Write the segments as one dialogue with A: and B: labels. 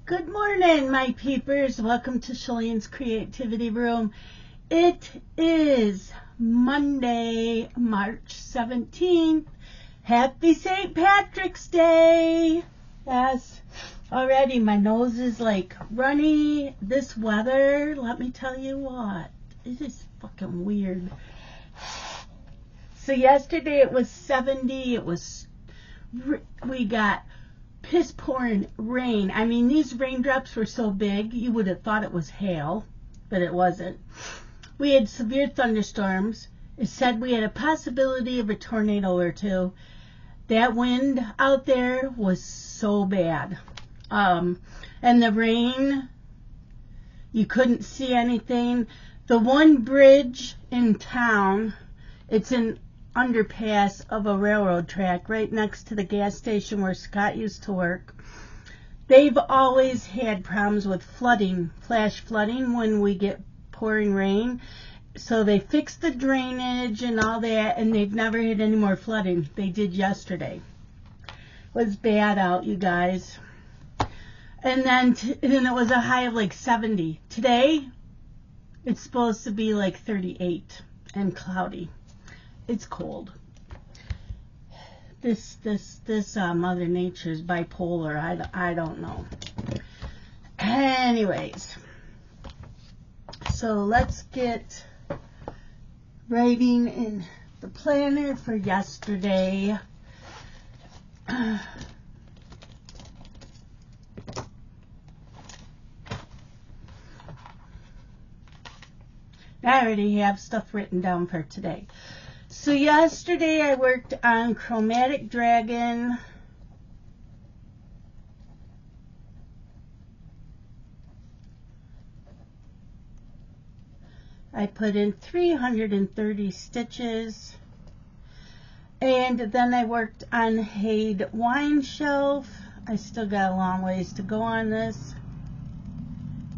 A: Good morning, my peepers. Welcome to Shalene's Creativity Room. It is Monday, March 17th. Happy St. Patrick's Day. Yes, already my nose is like runny. This weather, let me tell you what, it is fucking weird. So yesterday it was 70. We got piss pouring rain. I mean, these raindrops were so big you would have thought it was hail, but it wasn't. We had severe thunderstorms. It said we had a possibility of a tornado or two. That wind out there was so bad. And the rain, you couldn't see anything. The one bridge in town, it's an underpass of a railroad track right next to the gas station where Scott used to work. They've always had problems with flooding, flash flooding when we get pouring rain. So they fixed the drainage and all that, and they've never had any more flooding. They did yesterday. It was bad out, you guys. And then it was a high of like 70. Today, it's supposed to be like 38 and cloudy. It's cold. This Mother Nature's bipolar. I don't know. Anyways, so let's get writing in the planner for yesterday. I already have stuff written down for today. So yesterday I worked on Chromatic Dragon. I put in 330 stitches. And then I worked on Hayed Wine Shelf. I still got a long ways to go on this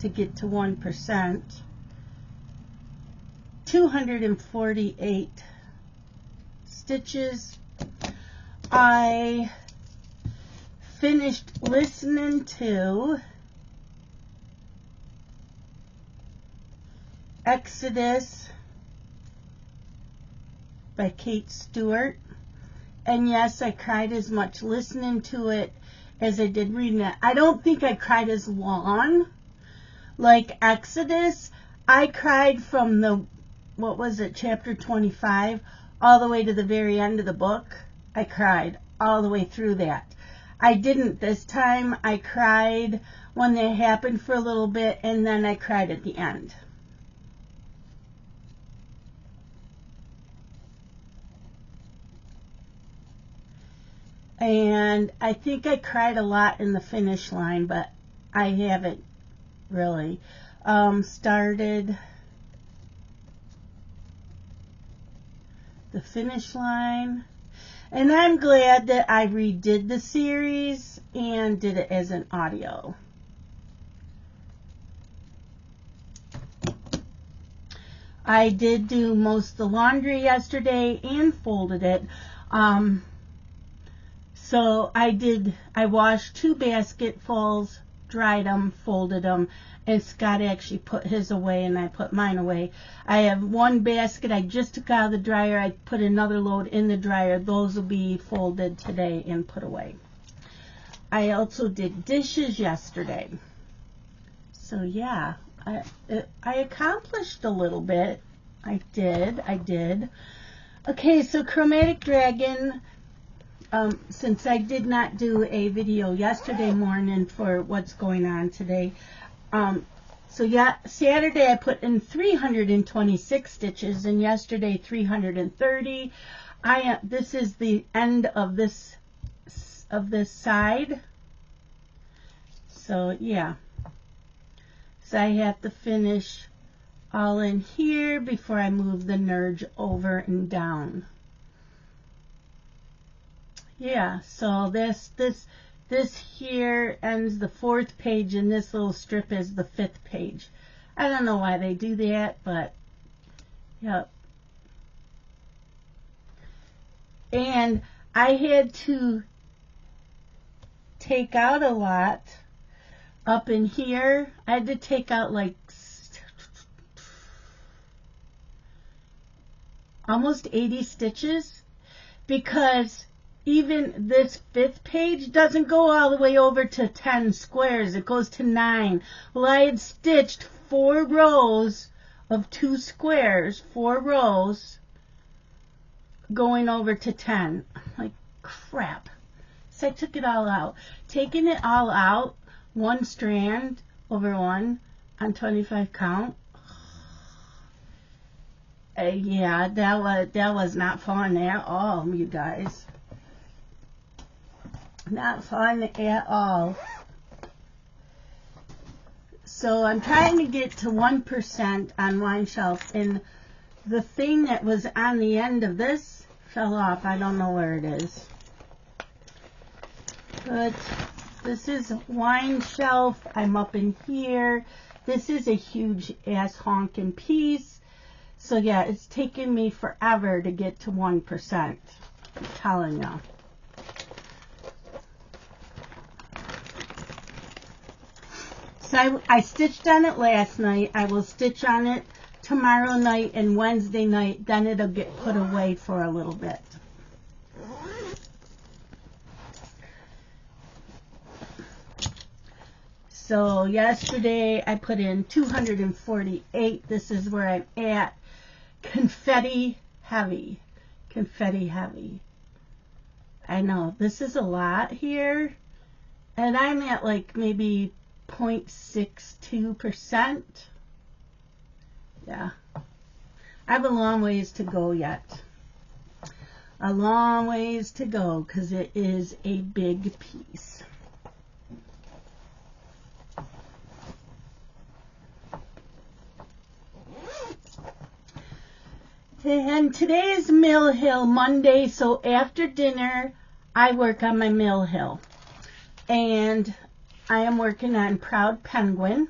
A: to get to 1%. 248 stitches. I finished listening to Exodus by Kate Stewart, and yes, I cried as much listening to it as I did reading it. I don't think I cried as long like Exodus. I cried from the, what was it, chapter 25 all the way to the very end of the book. I cried all the way through that. I didn't this time. I cried when they happened for a little bit, and then I cried at the end. And I think I cried a lot in the finish line, but I haven't really started the finish line. And I'm glad that I redid the series and did it as an audio. I did do most of the laundry yesterday and folded it. So I washed 2 basketfuls, dried them, folded them, and Scott actually put his away and I put mine away. I have 1 basket I just took out of the dryer. I put another load in the dryer. Those will be folded today and put away. I also did dishes yesterday. So yeah, I accomplished a little bit. I did. Okay, so Chromatic Dragon. Since I did not do a video yesterday morning for what's going on today, so yeah, Saturday I put in 326 stitches, and yesterday 330. This is the end of this side. So yeah, so I have to finish all in here before I move the nerge over and down. Yeah, so this here ends the 4th page, and this little strip is the 5th page. I don't know why they do that, but yep. And I had to take out a lot up in here. I had to take out like almost 80 stitches because even this 5th page doesn't go all the way over to 10 squares. It goes to 9. Well, I had stitched 4 rows of 2 squares, 4 rows going over to 10. I'm like, crap. So I took it all out. Taking it all out, 1 strand over 1 on 25 count. Yeah, that was not fun at all, you guys. Not fun at all. So I'm trying to get to 1% on Wine Shelf, and the thing that was on the end of this fell off. I don't know where it is. But this is Wine Shelf. I'm up in here. This is a huge ass honking piece. So yeah, it's taken me forever to get to 1%. I'm telling you. So I stitched on it last night. I will stitch on it tomorrow night and Wednesday night. Then it'll get put away for a little bit. So yesterday I put in 248. This is where I'm at. Confetti heavy. Confetti heavy. I know this is a lot here. And I'm at like maybe 0.62%. Yeah. I have a long ways to go yet. A long ways to go because it is a big piece. And today is Mill Hill Monday, so after dinner I work on my Mill Hill. And I am working on Proud Penguin.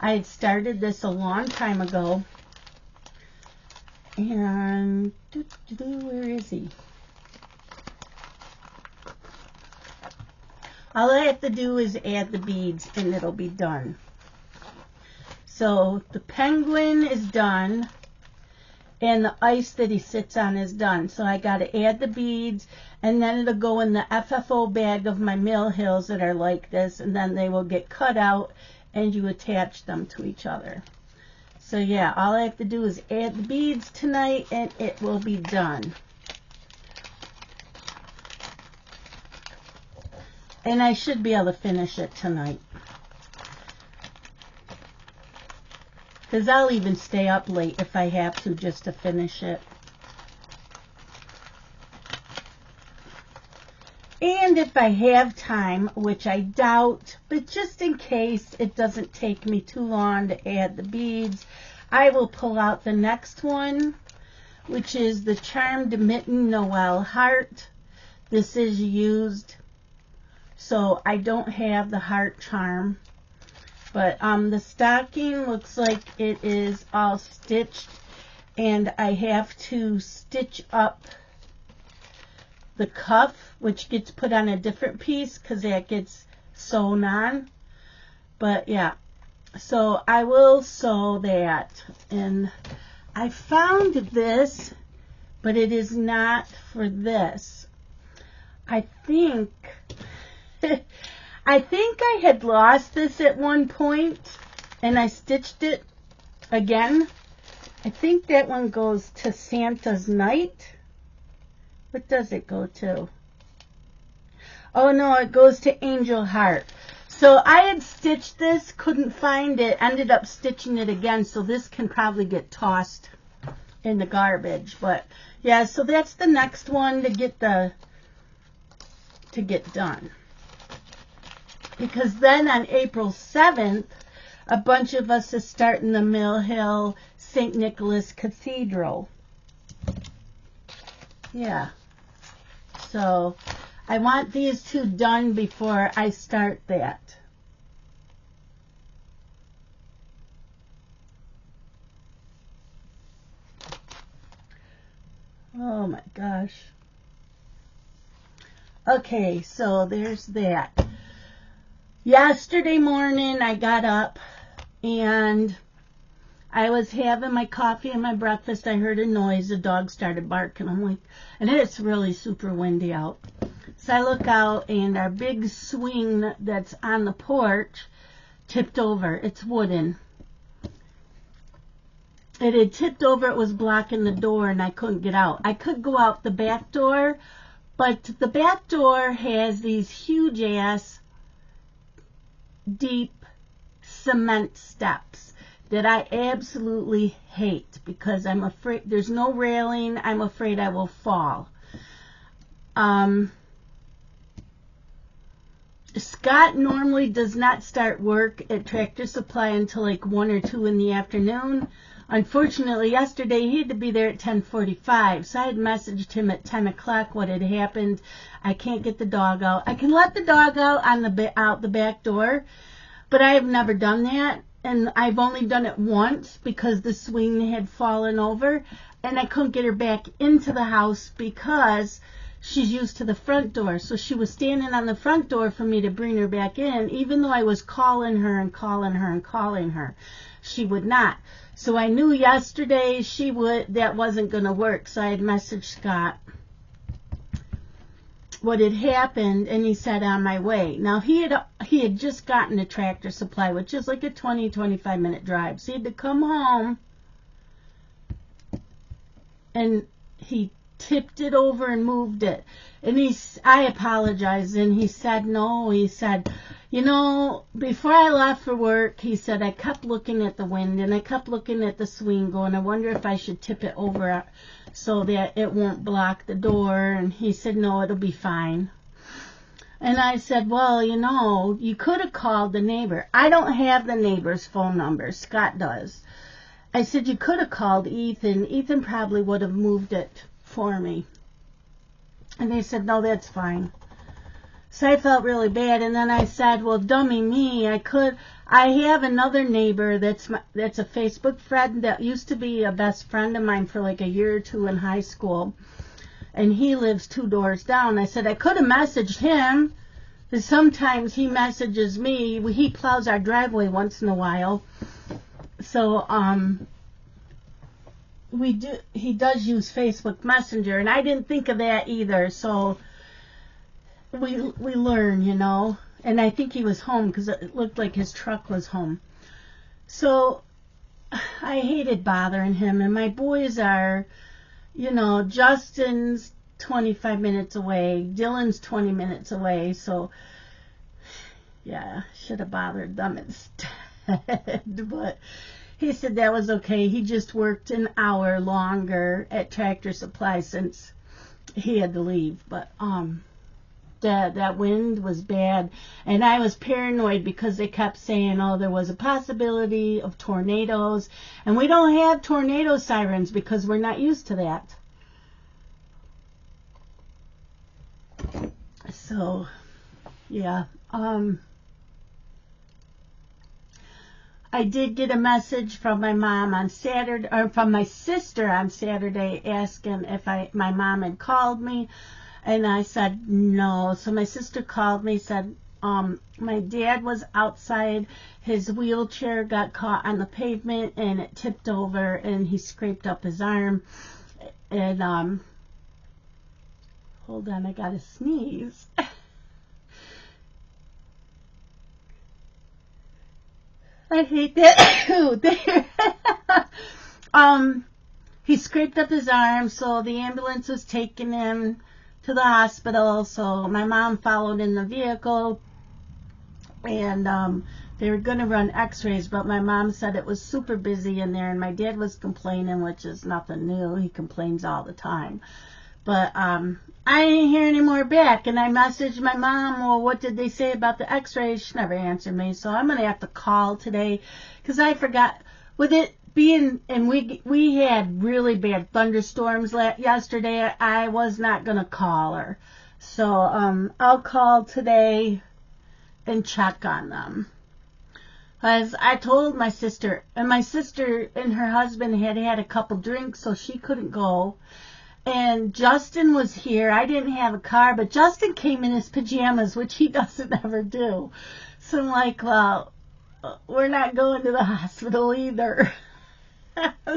A: I had started this a long time ago. And where is he? All I have to do is add the beads and it'll be done. So the penguin is done. And the ice that he sits on is done. So I got to add the beads, and then it'll go in the FFO bag of my Mill Hills that are like this, and then they will get cut out, and you attach them to each other. So yeah, all I have to do is add the beads tonight, and it will be done. And I should be able to finish it tonight. Because I'll even stay up late if I have to just to finish it. And if I have time, which I doubt, but just in case it doesn't take me too long to add the beads, I will pull out the next one, which is the Charmed Mitten Noel Heart. This is used, so I don't have the heart charm. But the stocking looks like it is all stitched, and I have to stitch up the cuff, which gets put on a different piece because that gets sewn on. But yeah, so I will sew that. And I found this, but it is not for this. I think I had lost this at one point, and I stitched it again. I think that one goes to Santa's Night. What does it go to? Oh no, it goes to Angel Heart. So I had stitched this, couldn't find it, ended up stitching it again, so this can probably get tossed in the garbage. But yeah, so that's the next one to get done. Because then on April 7th, a bunch of us is starting the Mill Hill St. Nicholas Cathedral. Yeah. So I want these two done before I start that. Oh my gosh. Okay, so there's that. Yesterday morning I got up and I was having my coffee and my breakfast. I heard a noise. The dog started barking. I'm like, and it's really super windy out. So I look out and our big swing that's on the porch tipped over. It's wooden. It had tipped over. It was blocking the door and I couldn't get out. I could go out the back door, but the back door has these huge ass deep cement steps that I absolutely hate because I'm afraid there's no railing. I'm afraid I will fall. Scott normally does not start work at Tractor Supply until like 1 or 2 in the afternoon. Unfortunately, yesterday he had to be there at 10:45, so I had messaged him at 10 o'clock what had happened. I can't get the dog out. I can let the dog out on out the back door, but I have never done that, and I've only done it once because the swing had fallen over, and I couldn't get her back into the house because she's used to the front door. So she was standing on the front door for me to bring her back in, even though I was calling her and calling her and calling her. She would not. So I knew yesterday that wasn't going to work. So I had messaged Scott what had happened, and he said on my way. Now he had just gotten to Tractor Supply, which is like a 20-25 minute drive. So he had to come home, and he tipped it over and moved it. And I apologized, and he said no. He said, you know, before I left for work, he said, I kept looking at the wind and I kept looking at the swing going, I wonder if I should tip it over so that it won't block the door. And he said, no, it'll be fine. And I said, well, you know, you could have called the neighbor. I don't have the neighbor's phone number. Scott does. I said, you could have called Ethan. Ethan probably would have moved it for me. And they said, no, that's fine. So I felt really bad, and then I said, well, dummy me, I have another neighbor that's a Facebook friend that used to be a best friend of mine for like a year or 2 in high school, and he lives 2 doors down. I said, I could have messaged him, because sometimes he messages me. He plows our driveway once in a while. So, he does use Facebook Messenger, and I didn't think of that either, so we learn, you know, and I think he was home because it looked like his truck was home. So I hated bothering him, and my boys are, you know, Justin's 25 minutes away, Dylan's 20 minutes away, so yeah, should have bothered them instead. But he said that was okay. He just worked an hour longer at Tractor Supply since he had to leave. But that wind was bad, and I was paranoid because they kept saying, oh, there was a possibility of tornadoes, and we don't have tornado sirens because we're not used to that. So yeah, I did get a message from my mom on Saturday, or from my sister on Saturday, asking if my mom had called me. And I said no. So my sister called me, said my dad was outside, his wheelchair got caught on the pavement and it tipped over and he scraped up his arm. And hold on, I gotta sneeze. I hate that. He scraped up his arm, so the ambulance was taking him to the hospital. So my mom followed in the vehicle, and they were going to run x-rays, but my mom said it was super busy in there, and my dad was complaining, which is nothing new. He complains all the time. But I didn't hear any more back, and I messaged my mom, well, what did they say about the x-rays? She never answered me, so I'm going to have to call today, because I forgot, with it being, and we had really bad thunderstorms yesterday, I was not going to call her. So I'll call today and check on them. As I told my sister, and my sister and her husband had a couple drinks, so she couldn't go. and Justin was here. I didn't have a car, but Justin came in his pajamas, which he doesn't ever do. So I'm like, well, we're not going to the hospital either.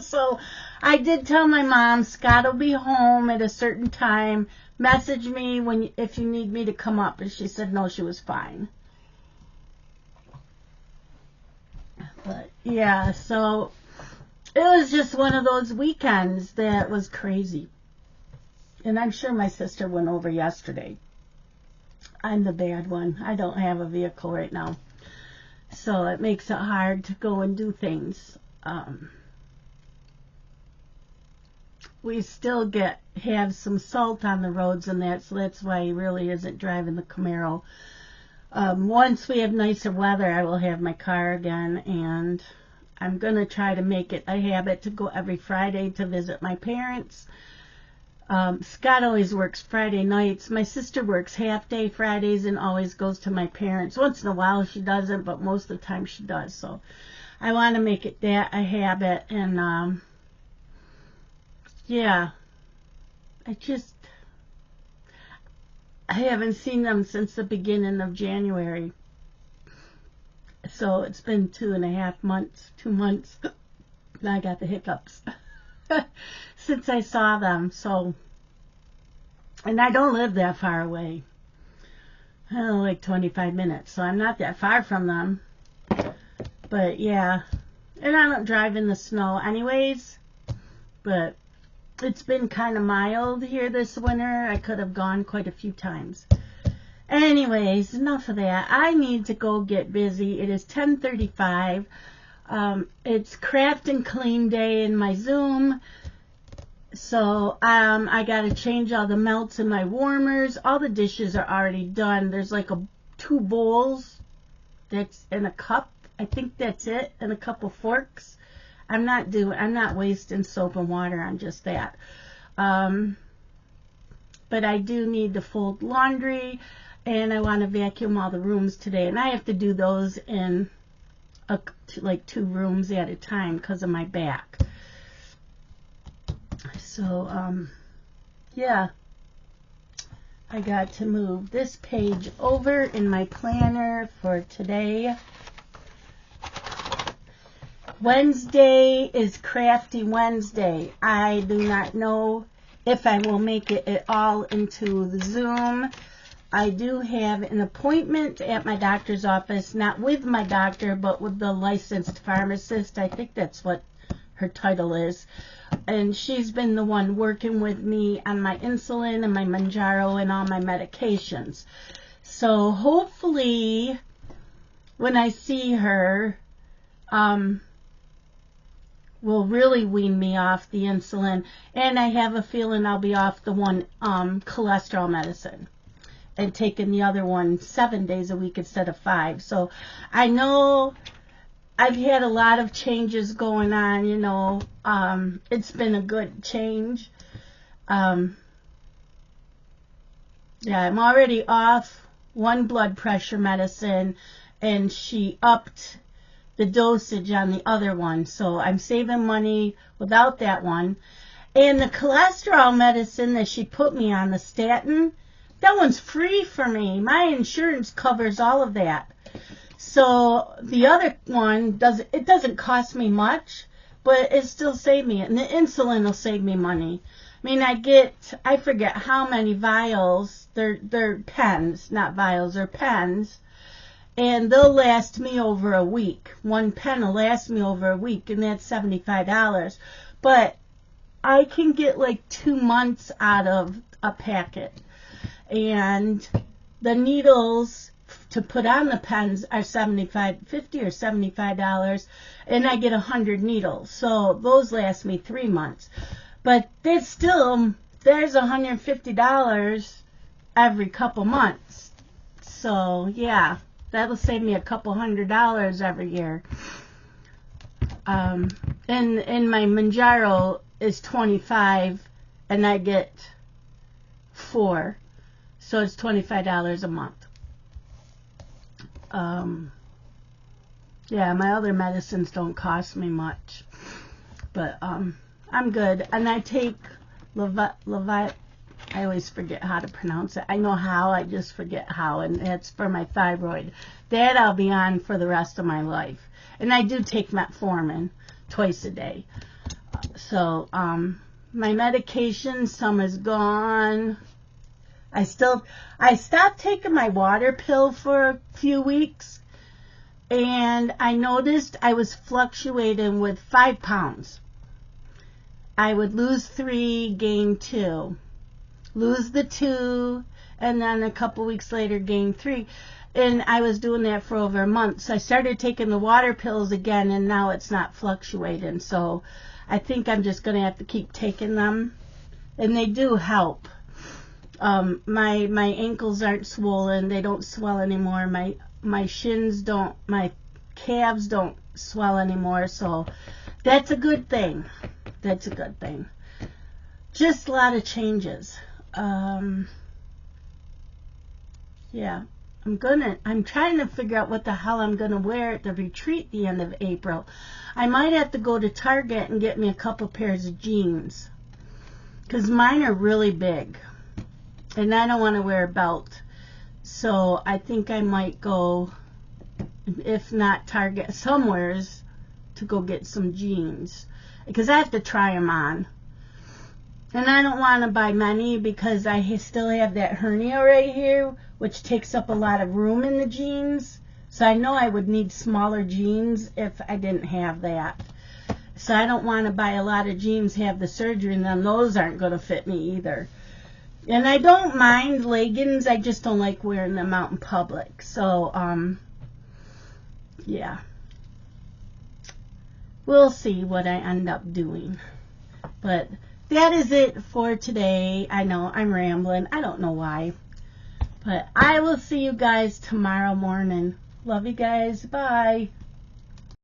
A: So I did tell my mom, Scott will be home at a certain time. Message me if you need me to come up. And she said no, she was fine. But yeah, so it was just one of those weekends that was crazy. And I'm sure my sister went over yesterday. I'm the bad one. I don't have a vehicle right now. So it makes it hard to go and do things. We still have some salt on the roads and that, so that's why he really isn't driving the Camaro. Once we have nicer weather, I will have my car again, and I'm going to try to make it a habit to go every Friday to visit my parents. Scott always works Friday nights. My sister works half-day Fridays and always goes to my parents. Once in a while she doesn't, but most of the time she does. So I want to make it that a habit, and yeah, I haven't seen them since the beginning of January. So it's been 2.5 months, 2 months. I got the hiccups since I saw them. So, and I don't live that far away. Like 25 minutes. So I'm not that far from them. But yeah, and I don't drive in the snow anyways. But it's been kind of mild here this winter. I could have gone quite a few times. Anyways, enough of that. I need to go get busy. It is 10:35. It's craft and clean day in my Zoom. So I got to change all the melts in my warmers. All the dishes are already done. There's like 2 bowls that's in a cup. I think that's it. And a couple forks. I'm not wasting soap and water on just that. But I do need to fold laundry, and I want to vacuum all the rooms today. And I have to do those in like 2 rooms at a time because of my back. So, yeah. I got to move this page over in my planner for today. Wednesday is Crafty Wednesday. I do not know if I will make it at all into the Zoom. I do have an appointment at my doctor's office, not with my doctor, but with the licensed pharmacist. I think that's what her title is. And she's been the one working with me on my insulin and my Manjaro and all my medications. So hopefully when I see her, will really wean me off the insulin, and I have a feeling I'll be off the one cholesterol medicine and taking the other one 7 days a week instead of 5. So I know I've had a lot of changes going on, you know. It's been a good change. Yeah, I'm already off one blood pressure medicine, and she upped the dosage on the other one, so I'm saving money without that one. And the cholesterol medicine that she put me on, the statin, that one's free for me. My insurance covers all of that. So the other one doesn't cost me much, but it still saved me. And the insulin will save me money. I mean, I forget how many vials. They're pens, not vials, they're pens. And they'll last me over a week. One pen will last me over a week, and that's $75. But I can get like 2 months out of a packet. And the needles to put on the pens are $50 or $75, and I get 100 needles. So those last me 3 months. But there's $150 every couple months. So yeah. That'll save me a couple $100 every year. And my Manjaro is $25, and I get 4, so it's $25 a month. Yeah, my other medicines don't cost me much, but I'm good. And I take Levi. I always forget how to pronounce it. I know how, I just forget how, and that's for my thyroid. That I'll be on for the rest of my life. And I do take metformin twice a day. So, my medication, some is gone. I stopped taking my water pill for a few weeks, and I noticed I was fluctuating with 5 pounds. I would lose 3, gain 2. Lose the 2, and then a couple weeks later gain 3. And I was doing that for over a month. So I started taking the water pills again, and now it's not fluctuating. So I think I'm just going to have to keep taking them. And they do help. My ankles aren't swollen. They don't swell anymore. My shins don't, my calves don't swell anymore. So that's a good thing. That's a good thing. Just a lot of changes. Yeah, I'm trying to figure out what the hell I'm gonna wear at the retreat the end of April. I might have to go to Target and get me a couple pairs of jeans, because mine are really big and I don't want to wear a belt. So I think I might go, if not Target, somewheres, to go get some jeans, because I have to try them on. And I don't want to buy many because I still have that hernia right here, which takes up a lot of room in the jeans. So I know I would need smaller jeans if I didn't have that. So I don't want to buy a lot of jeans, have the surgery, and then those aren't going to fit me either. And I don't mind leggings, I just don't like wearing them out in public. So, yeah. We'll see what I end up doing. But that is it for today. I know I'm rambling. I don't know why. But I will see you guys tomorrow morning. Love you guys. Bye.